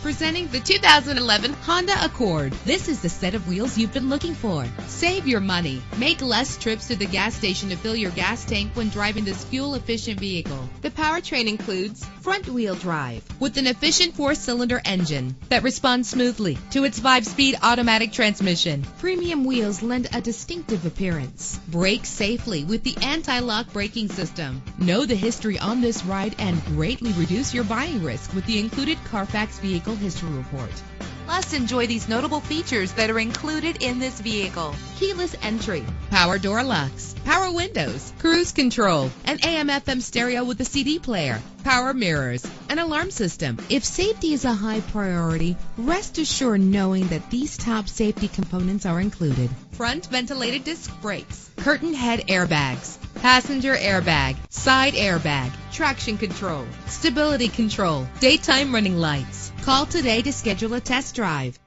Presenting the 2011 Honda Accord. This is the set of wheels you've been looking for. Save your money. Make less trips to the gas station to fill your gas tank when driving this fuel-efficient vehicle. The powertrain includes front-wheel drive with an efficient 4-cylinder engine that responds smoothly to its 5-speed automatic transmission. Premium wheels lend a distinctive appearance. Brake safely with the anti-lock braking system. Know the history on this ride and greatly reduce your buying risk with the included Carfax Vehicle History Report. Plus, enjoy these notable features that are included in this vehicle: keyless entry, power door locks, power windows, cruise control, an AM/FM stereo with a CD player, power mirrors, an alarm system. If safety is a high priority, rest assured knowing that these top safety components are included: front ventilated disc brakes, curtain head airbags, passenger airbag, side airbag, traction control, stability control, daytime running lights. Call today to schedule a test drive.